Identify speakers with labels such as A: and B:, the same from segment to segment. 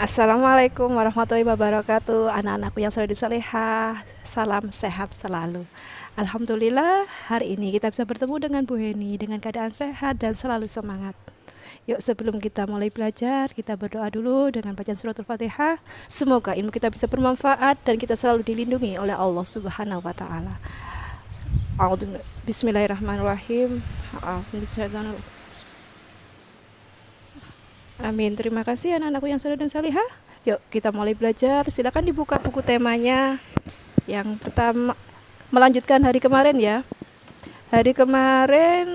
A: Assalamualaikum warahmatullahi wabarakatuh. Anak-anakku yang selalu disalihah, salam sehat selalu. Alhamdulillah, hari ini kita bisa bertemu dengan Bu Heni dengan keadaan sehat dan selalu semangat. Yuk, sebelum kita mulai belajar, kita berdoa dulu dengan bacaan suratul Fatihah. Semoga ilmu kita bisa bermanfaat dan kita selalu dilindungi oleh Allah Subhanahu wa taala. Bismillahirrahmanirrahim. Bismillahirrahmanirrahim. Amin. Terima kasih anak-anakku yang saleh dan salihah. Yuk kita mulai belajar. Silakan dibuka buku temanya. Yang pertama, melanjutkan hari kemarin ya. Hari kemarin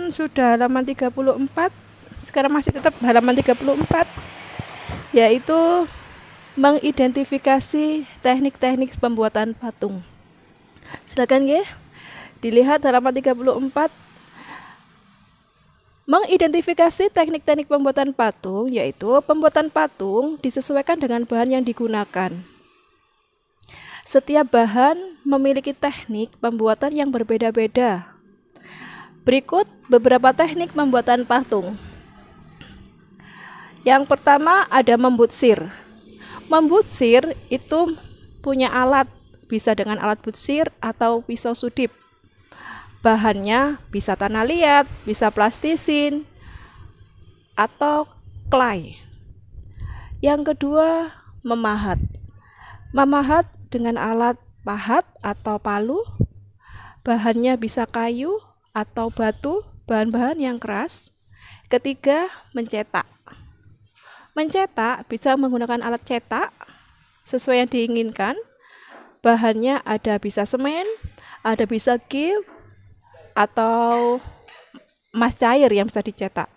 A: sudah halaman 34. Sekarang masih tetap halaman 34. Yaitu mengidentifikasi teknik-teknik pembuatan patung. Silakan ya. Dilihat halaman 34. Mengidentifikasi teknik-teknik pembuatan patung, yaitu pembuatan patung disesuaikan dengan bahan yang digunakan. Setiap bahan memiliki teknik pembuatan yang berbeda-beda. Berikut beberapa teknik pembuatan patung. Yang pertama ada membutsir. Membutsir itu punya alat, bisa dengan alat butsir atau pisau sudip. Bahannya bisa tanah liat, bisa plastisin, atau clay. Yang kedua, memahat. Memahat dengan alat pahat atau palu. Bahannya bisa kayu atau batu, bahan-bahan yang keras. Ketiga, mencetak. Mencetak bisa menggunakan alat cetak sesuai yang diinginkan. Bahannya ada bisa semen, ada bisa gips, atau emas cair yang bisa dicetak.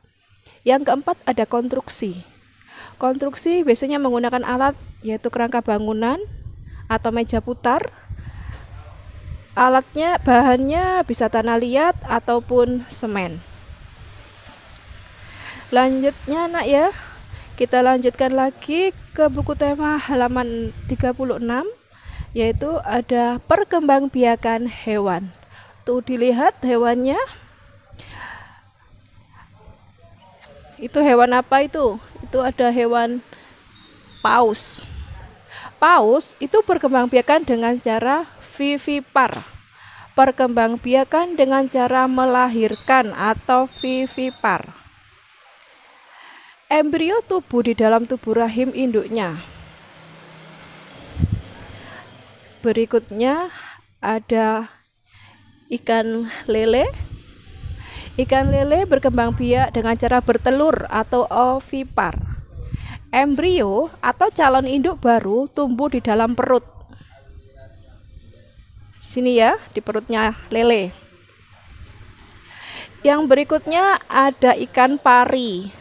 A: Yang keempat ada konstruksi. Konstruksi biasanya menggunakan alat yaitu kerangka bangunan atau meja putar. Alatnya, bahannya bisa tanah liat ataupun semen. Lanjutnya nak ya, kita lanjutkan lagi ke buku tema halaman 36, yaitu ada perkembangbiakan hewan. Tuh dilihat hewannya. Itu hewan apa itu? Itu ada hewan paus. Paus itu berkembangbiakan dengan cara vivipar. Perkembangbiakan dengan cara melahirkan atau vivipar. Embrio tubuh di dalam tubuh rahim induknya. Berikutnya ada ikan lele. Ikan lele berkembang biak dengan cara bertelur atau ovipar. Embrio atau calon induk baru tumbuh di dalam perut. Sini ya, di perutnya lele. Yang berikutnya ada ikan pari.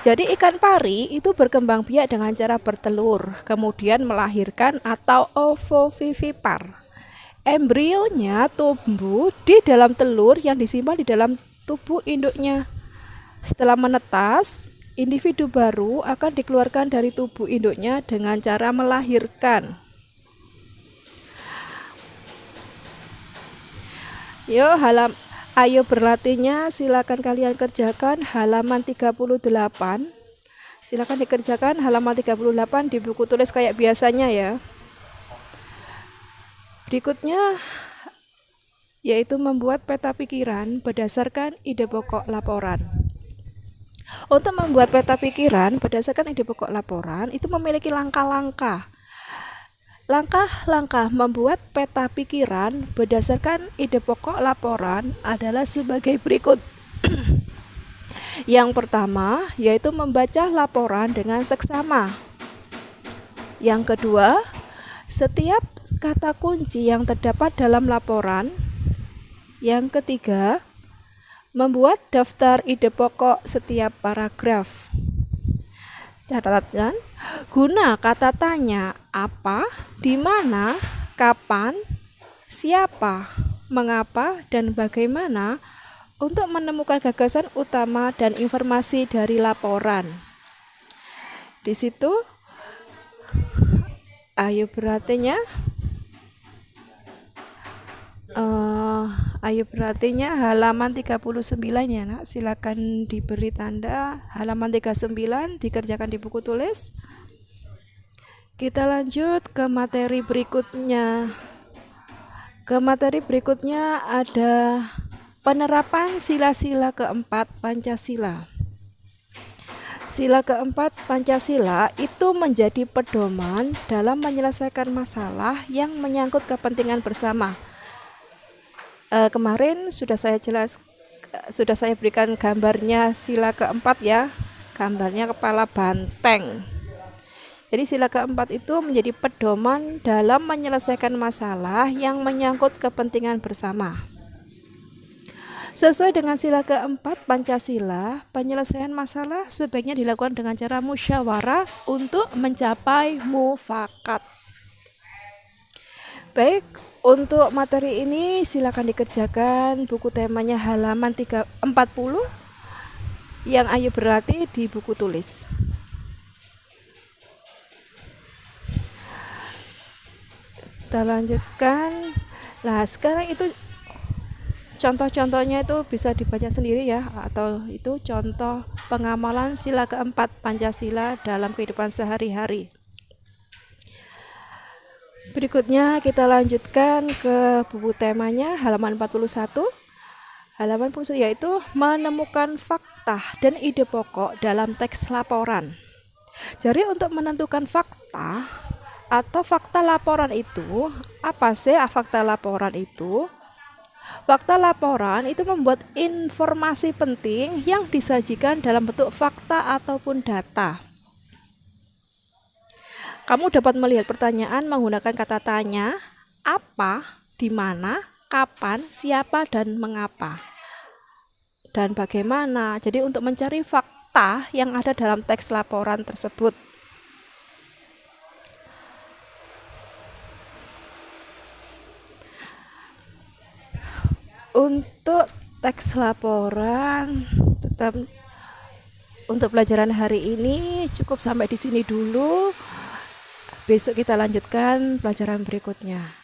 A: Jadi ikan pari itu berkembang biak dengan cara bertelur, kemudian melahirkan atau ovovivipar. Embrionya tumbuh di dalam telur yang disimpan di dalam tubuh induknya. Setelah menetas, individu baru akan dikeluarkan dari tubuh induknya dengan cara melahirkan. Ayo berlatihnya, silakan kalian kerjakan halaman 38. Silakan dikerjakan halaman 38 di buku tulis kayak biasanya ya. Berikutnya yaitu membuat peta pikiran berdasarkan ide pokok laporan. Untuk membuat peta pikiran berdasarkan ide pokok laporan itu memiliki langkah-langkah. Langkah-langkah membuat peta pikiran berdasarkan ide pokok laporan adalah sebagai berikut. Yang pertama yaitu membaca laporan dengan seksama. Yang kedua, setiap kata kunci yang terdapat dalam laporan. Yang ketiga, membuat daftar ide pokok setiap paragraf. Catatan, guna kata tanya apa, di mana, kapan, siapa, mengapa, dan bagaimana untuk menemukan gagasan utama dan informasi dari laporan. Di situ, ayo berartinya Ayo perhatinya halaman 39 ya nak, silakan diberi tanda. Halaman 39 dikerjakan di buku tulis. Kita lanjut ke materi berikutnya. Ke materi berikutnya ada penerapan sila-sila keempat Pancasila. Sila keempat Pancasila itu menjadi pedoman dalam menyelesaikan masalah yang menyangkut kepentingan bersama. Kemarin sudah saya berikan gambarnya sila keempat ya, gambarnya kepala banteng. Jadi sila keempat itu menjadi pedoman dalam menyelesaikan masalah yang menyangkut kepentingan bersama. Sesuai dengan sila keempat Pancasila, penyelesaian masalah sebaiknya dilakukan dengan cara musyawarah untuk mencapai mufakat. Baik, untuk materi ini silakan dikerjakan, buku temanya halaman 40 yang ayo berlatih di buku tulis. Kita lanjutkan. Nah, sekarang itu contoh-contohnya itu bisa dibaca sendiri ya, atau itu contoh pengamalan sila keempat Pancasila dalam kehidupan sehari-hari. Berikutnya kita lanjutkan ke buku temanya halaman 41. Halaman 41 yaitu menemukan fakta dan ide pokok dalam teks laporan. Jadi untuk menentukan fakta atau fakta laporan itu, apa sih fakta laporan itu? Fakta laporan itu membuat informasi penting yang disajikan dalam bentuk fakta ataupun data. Kamu dapat melihat pertanyaan menggunakan kata tanya, apa, di mana, kapan, siapa, dan mengapa. Dan bagaimana. Jadi untuk mencari fakta yang ada dalam teks laporan tersebut. Untuk teks laporan tetap untuk pelajaran hari ini cukup sampai di sini dulu. Besok kita lanjutkan pelajaran berikutnya.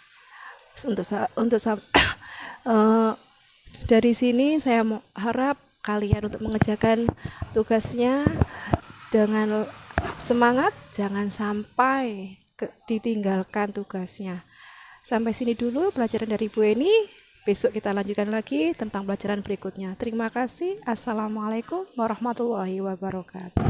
A: Dari sini saya harap kalian untuk mengerjakan tugasnya dengan semangat, jangan sampai ditinggalkan tugasnya. Sampai sini dulu pelajaran dari Bu Eni. Besok kita lanjutkan lagi tentang pelajaran berikutnya. Terima kasih. Assalamualaikum warahmatullahi wabarakatuh.